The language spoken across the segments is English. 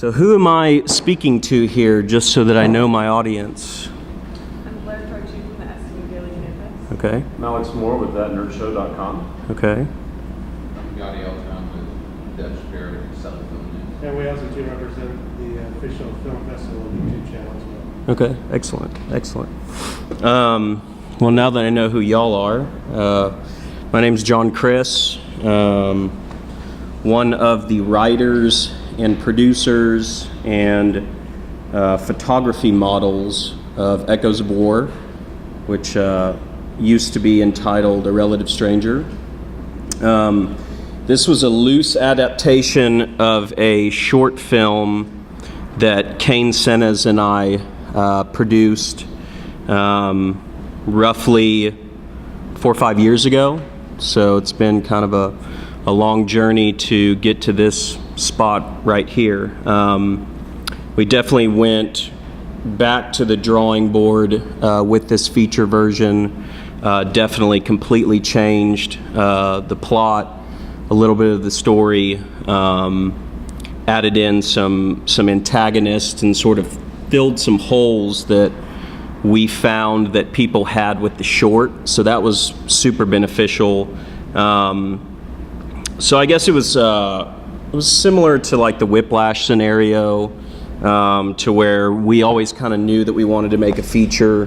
So who am I speaking to here, just so that I know my audience? Okay. Alex Moore with thatnerdshow.com. Okay. I'm Gotti Elton with DIFF Spirit and Selig. And we also do represent the official film festival YouTube channel as well. Okay, excellent, excellent. Well, now that I know who y'all are, my name's John Chris, one of the writers and producers and photography models of Echoes of War, which used to be entitled A Relative Stranger. This was a loose adaptation of a short film that Kane, Senes, and I produced roughly 4 or 5 years ago. So it's been kind of a long journey to get to this spot right here. We definitely went back to the drawing board with this feature version. Definitely completely changed the plot, a little bit of the story, added in some antagonists, and sort of filled some holes that we found that people had with the short. So that was super beneficial. So I guess it was similar to like the Whiplash scenario, to where we always kind of knew that we wanted to make a feature.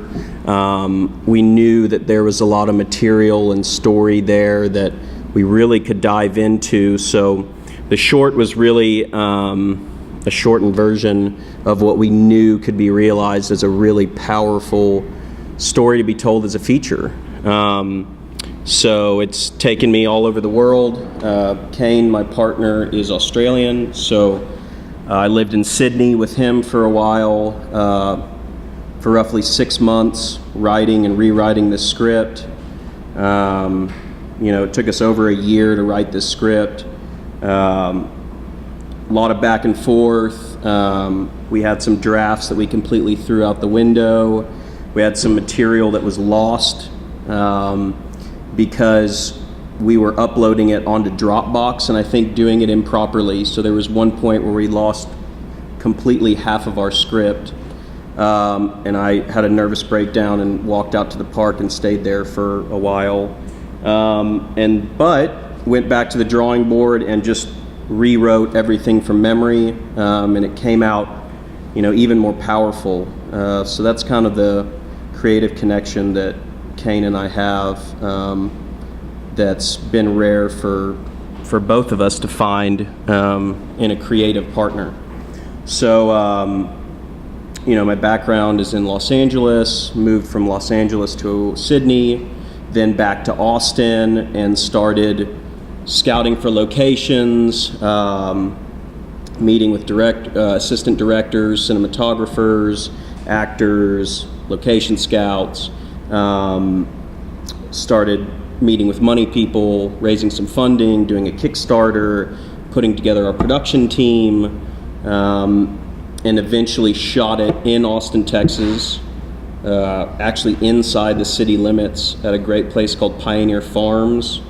We knew that there was a lot of material and story there that we really could dive into. So the short was really a shortened version of what we knew could be realized as a really powerful story to be told as a feature. So it's taken me all over the world. Kane, my partner, is Australian, so I lived in Sydney with him for a while, for roughly 6 months, writing and rewriting the script. It took us over a year to write this script. A lot of back and forth. We had some drafts that we completely threw out the window. We had some material that was lost because we were uploading it onto Dropbox, and I think doing it improperly. So there was one point where we lost completely half of our script, and I had a nervous breakdown and walked out to the park and stayed there for a while. But went back to the drawing board and just rewrote everything from memory, and it came out, even more powerful. So that's kind of the creative connection that Kane and I have. That's been rare for both of us to find in a creative partner. So, my background is in Los Angeles, moved from Los Angeles to Sydney, then back to Austin, and started scouting for locations, meeting with assistant directors, cinematographers, actors, location scouts, started meeting with money people, raising some funding, doing a Kickstarter, putting together our production team, and eventually shot it in Austin, Texas, actually inside the city limits at a great place called Pioneer Farms,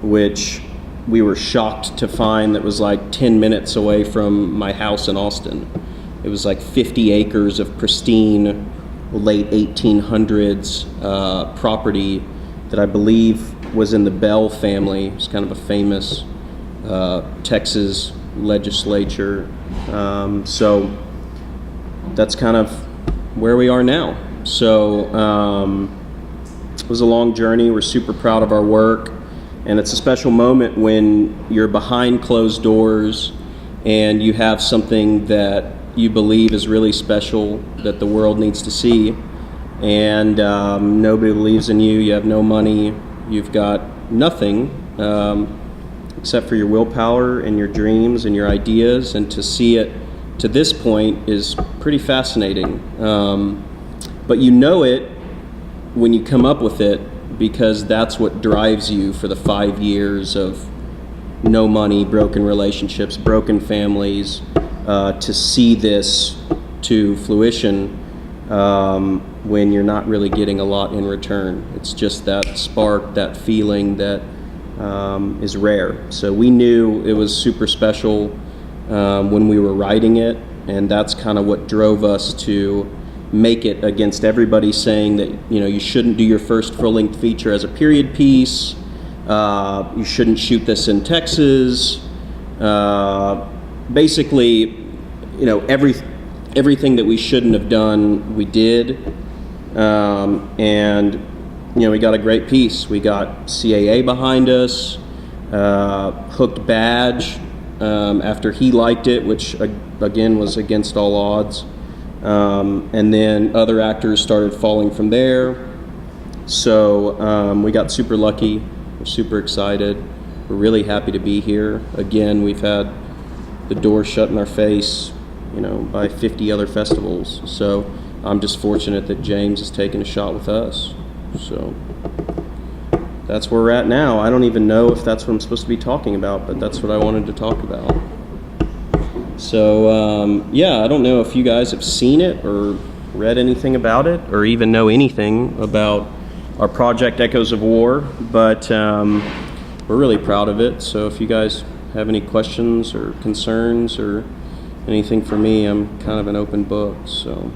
which we were shocked to find that was like 10 minutes away from my house in Austin. It was like 50 acres of pristine, late 1800s property that I believe was in the Bell family. It's kind of a famous Texas legislature. So that's kind of where we are now. So it was a long journey. We're super proud of our work, and it's a special moment when you're behind closed doors and you have something that you believe is really special that the world needs to see, and nobody believes in you. You have no money. You've got nothing except for your willpower and your dreams and your ideas, and to see it to this point is pretty fascinating. But you know it when you come up with it, because that's what drives you for the 5 years of no money, broken relationships, broken families, to see this to fruition when you're not really getting a lot in return. It's just that spark, that feeling that is rare. So we knew it was super special. when we were writing it, and that's kind of what drove us to make it against everybody saying that, you know, you shouldn't do your first full-length feature as a period piece, you shouldn't shoot this in Texas. Basically, you know, everything that we shouldn't have done, we did. And, you know, we got a great piece. We got CAA behind us, hooked badge after he liked it, which again was against all odds. And then other actors started falling from there. So we got super lucky. We're super excited. We're really happy to be here. Again, we've had the door shut in our face, you know, by 50 other festivals. So I'm just fortunate that James has taken a shot with us. So that's where we're at now. I don't even know if that's what I'm supposed to be talking about, but that's what I wanted to talk about. So yeah, I don't know if you guys have seen it or read anything about it or even know anything about our project Echoes of War, but we're really proud of it. So if you guys have any questions or concerns or anything for me, I'm kind of an open book. So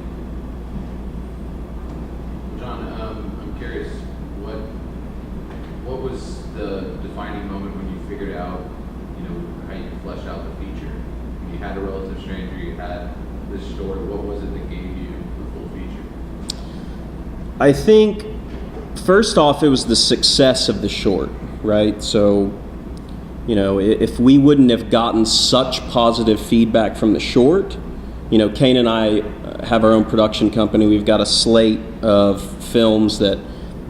John, I'm curious, what was the defining moment when you figured out, you know, how you could flesh out the feature? You had a relative stranger, you had this story. What was it that gave you the full feature? I think first off, it was the success of the short, right? So, you know, if we wouldn't have gotten such positive feedback from the short, you know, Kane and I have our own production company. We've got a slate of films that,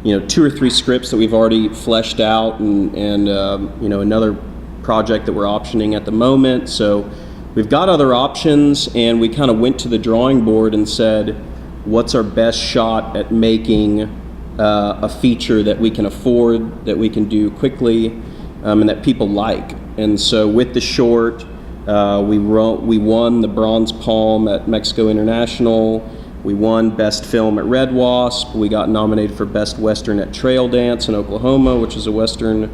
you know, 2 or 3 scripts that we've already fleshed out, and you know, another project that we're optioning at the moment. So we've got other options, and we kind of went to the drawing board and said, what's our best shot at making a feature that we can afford, that we can do quickly, and that people like. And so with the short, we won the Bronze Palm at Mexico International. We won Best Film at Red Wasp. We got nominated for Best Western at Trail Dance in Oklahoma, which is a Western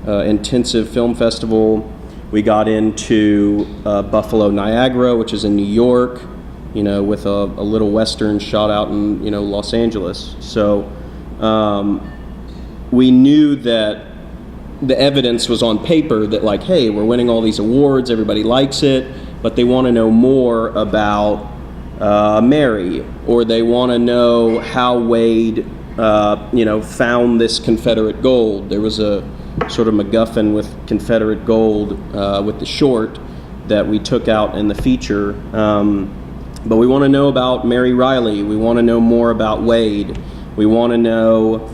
intensive film festival. We got into Buffalo Niagara, which is in New York, you know, with a little Western shot out in, you know, Los Angeles. So we knew that the evidence was on paper that, like, hey, we're winning all these awards, everybody likes it, but they want to know more about Mary, or they want to know how Wade, you know, found this Confederate gold. There was a sort of MacGuffin with Confederate gold with the short that we took out in the feature. But we want to know about Mary Riley. We want to know more about Wade. We want to know,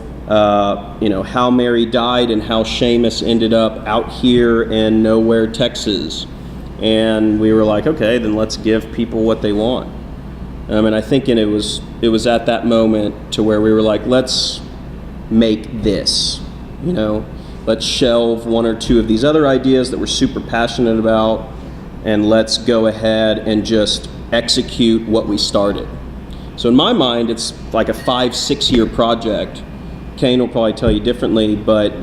you know, how Mary died and how Seamus ended up out here in nowhere, Texas. And we were like, okay, then let's give people what they want. And I think it was at that moment to where we were like, let's make this, you know, let's shelve 1 or 2 of these other ideas that we're super passionate about, and let's go ahead and just execute what we started. So in my mind, it's like a 5-6 year project. Kane will probably tell you differently, but,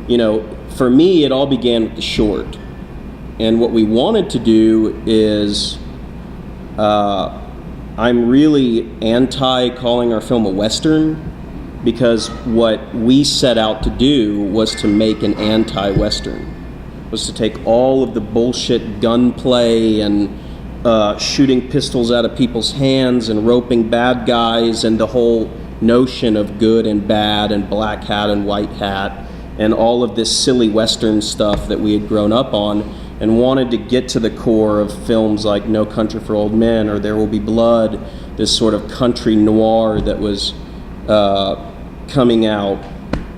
you know, for me, it all began with the short. And what we wanted to do is, I'm really anti calling our film a Western, because what we set out to do was to make an anti-Western, was to take all of the bullshit gunplay and shooting pistols out of people's hands and roping bad guys and the whole notion of good and bad and black hat and white hat and all of this silly Western stuff that we had grown up on, and wanted to get to the core of films like No Country for Old Men or There Will Be Blood, this sort of country noir that was coming out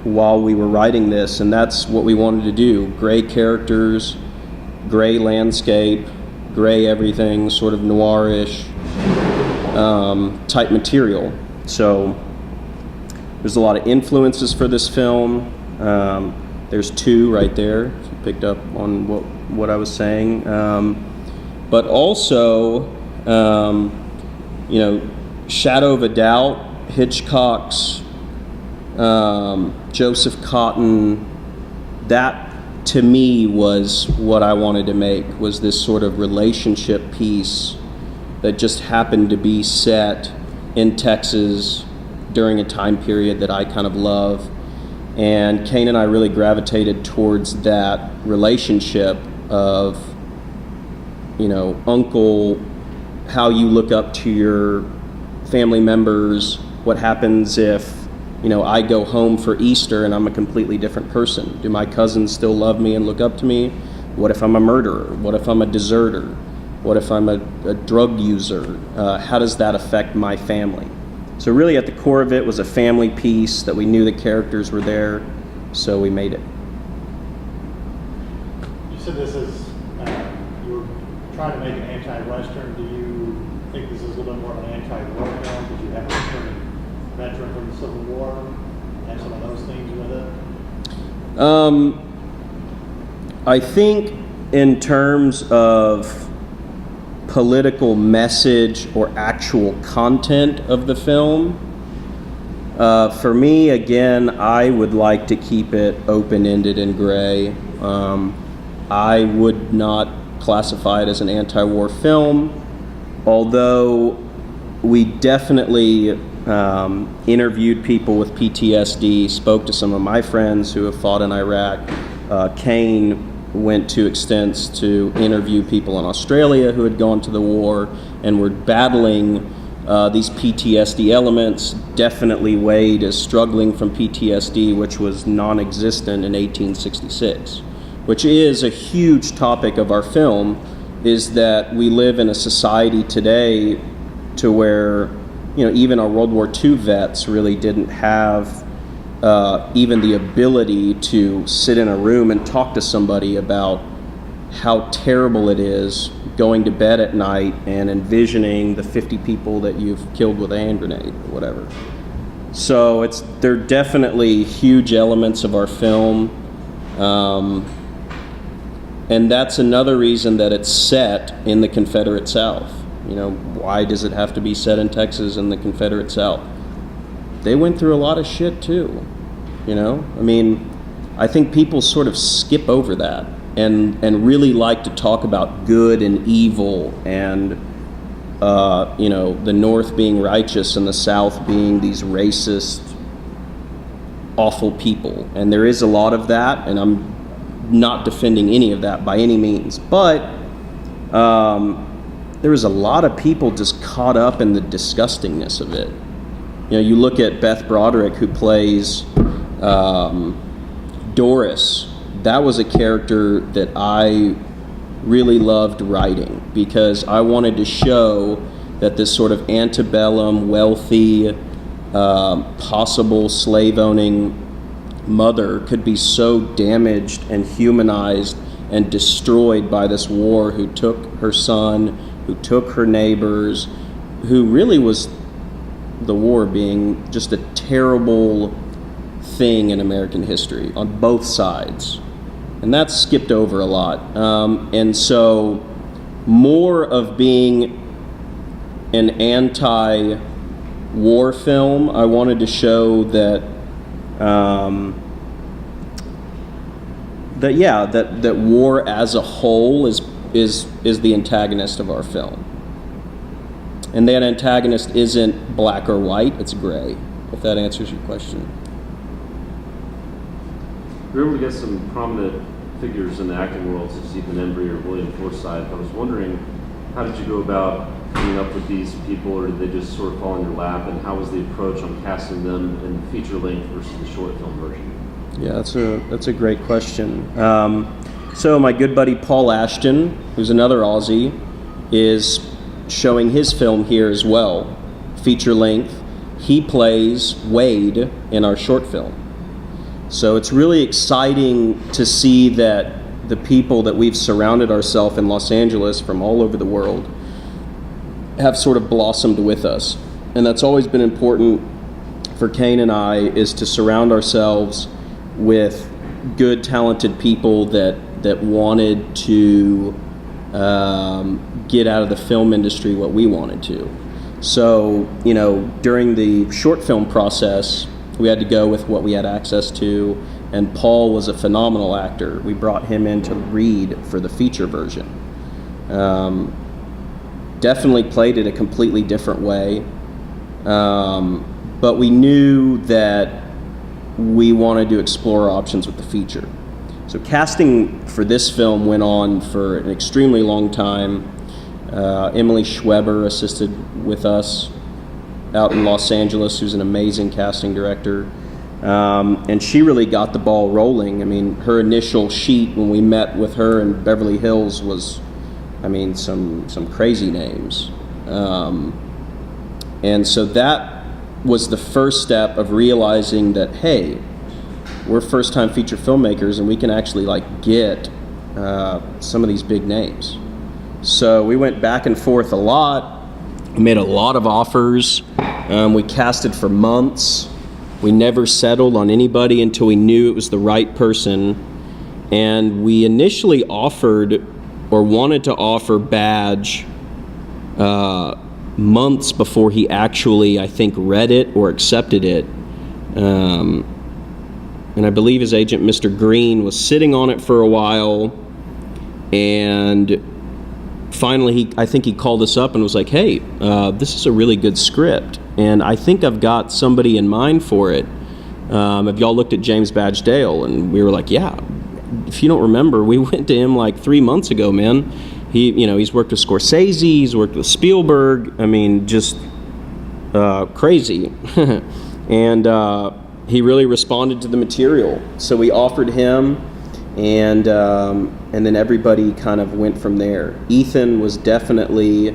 while we were writing this. And that's what we wanted to do. Gray characters, gray landscape, gray everything, sort of noirish type material. So there's a lot of influences for this film. There's 2 right there, if you picked up on what I was saying. But also, you know, Shadow of a Doubt, Hitchcock's Joseph Cotton, that to me was what I wanted to make, was this sort of relationship piece that just happened to be set in Texas during a time period that I kind of love. And Kane and I really gravitated towards that relationship of, you know, uncle, how you look up to your family members, what happens if, you know, I go home for Easter and I'm a completely different person. Do my cousins still love me and look up to me? What if I'm a murderer? What if I'm a deserter? What if I'm a drug user? How does that affect my family? So really at the core of it was a family piece that we knew the characters were there, so we made it. You said this is, you were trying to make an anti-Western. Do you think this is a little bit more of an anti-war film? Did you have a returning veteran from the Civil War and some of those things with it? I think in terms of political message or actual content of the film, for me, again, I would like to keep it open-ended and gray. I would not classify it as an anti-war film, although we definitely interviewed people with PTSD, spoke to some of my friends who have fought in Iraq. Kane went to extents to interview people in Australia who had gone to the war and were battling these PTSD elements. Definitely Wade is struggling from PTSD, which was non-existent in 1866, which is a huge topic of our film, is that we live in a society today to where, you know, even our World War II vets really didn't have even the ability to sit in a room and talk to somebody about how terrible it is going to bed at night and envisioning the 50 people that you've killed with a hand grenade or whatever. So they're definitely huge elements of our film. And that's another reason that it's set in the Confederate South. You know, why does it have to be set in Texas in the Confederate South? They went through a lot of shit too, you know? I mean, I think people sort of skip over that and really like to talk about good and evil and, you know, the North being righteous and the South being these racist, awful people. And there is a lot of that, and I'm not defending any of that by any means. But there was a lot of people just caught up in the disgustingness of it. You know, you look at Beth Broderick, who plays Doris. That was a character that I really loved writing because I wanted to show that this sort of antebellum, wealthy, possible slave-owning mother could be so damaged and humanized and destroyed by this war, who took her son, who took her neighbors, who really was the war being just a terrible thing in American history on both sides. And that's skipped over a lot. And so more of being an anti-war film, I wanted to show that that war as a whole is the antagonist of our film. And that antagonist isn't black or white, it's gray, if that answers your question. We were able to get some prominent figures in the acting world, such as Ethan Embry or William Forsythe. I was wondering, how did you go about coming up with these people, or did they just sort of fall in your lap, and how was the approach on casting them in the feature length versus the short film version? Yeah, that's a great question. So my good buddy Paul Ashton, who's another Aussie, is showing his film here as well, feature length. He plays Wade in our short film. So it's really exciting to see that the people that we've surrounded ourselves in Los Angeles from all over the world have sort of blossomed with us. And that's always been important for Kane and I, is to surround ourselves with good, talented people that wanted to get out of the film industry what we wanted to. So, during the short film process, we had to go with what we had access to, and Paul was a phenomenal actor. We brought him in to read for the feature version. Definitely played it a completely different way, but we knew that we wanted to explore options with the feature. So casting for this film went on for an extremely long time. Emily Schweber assisted with us out in Los Angeles, who's an amazing casting director. And she really got the ball rolling. I mean, her initial sheet when we met with her in Beverly Hills was, I mean, some crazy names. And so that was the first step of realizing that, hey, we're first-time feature filmmakers and we can actually like get some of these big names. So we went back and forth a lot, made a lot of offers. We casted for months. We never settled on anybody until we knew it was the right person. And we initially offered or wanted to offer Badge months before he actually, I think, read it or accepted it. And I believe his agent, Mr. Green, was sitting on it for a while. And finally, I think he called us up and was like, hey, this is a really good script, and I think I've got somebody in mind for it. Have y'all looked at James Badge Dale? And we were like, yeah. If you don't remember, we went to him like 3 months ago, man. He's worked with Scorsese, he's worked with Spielberg. I mean, just crazy. And he really responded to the material. So we offered him, and then everybody kind of went from there. Ethan was definitely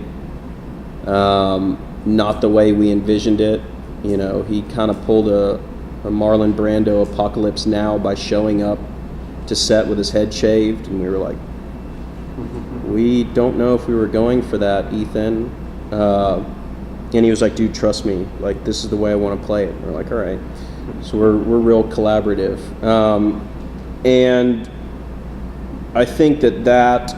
not the way we envisioned it. You know, he kind of pulled a Marlon Brando Apocalypse Now by showing up to set with his head shaved, and we were like, we don't know if we were going for that, Ethan. And he was like, dude, trust me, like, this is the way I want to play it. And we're like, all right. So we're real collaborative. And I think that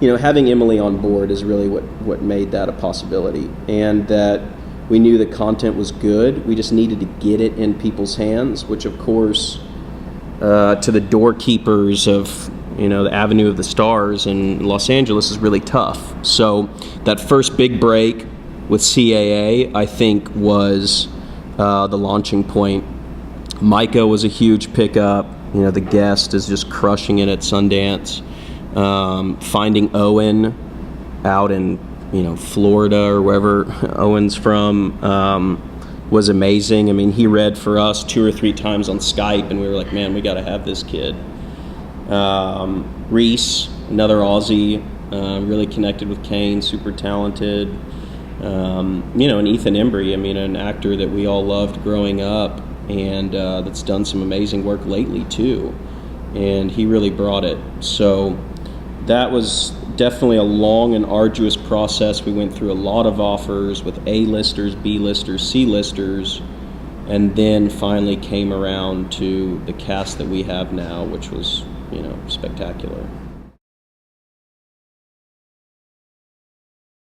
having Emily on board is really what made that a possibility, and that we knew the content was good. We just needed to get it in people's hands, which of course, to the doorkeepers of the Avenue of the Stars in Los Angeles is really tough. So that first big break with CAA, I think, was the launching point. Micah was a huge pickup. The Guest is just crushing it at Sundance. Finding Owen out in Florida or wherever Owen's from was amazing. I mean, he read for us 2 or 3 times on Skype, and we were like, man, we got to have this kid. Reese, another Aussie, really connected with Kane, super talented. And Ethan Embry, I mean, an actor that we all loved growing up, and that's done some amazing work lately too, and he really brought it. So that was definitely a long and arduous process. We went through a lot of offers with A-listers, B-listers, C-listers, and then finally came around to the cast that we have now, which was spectacular.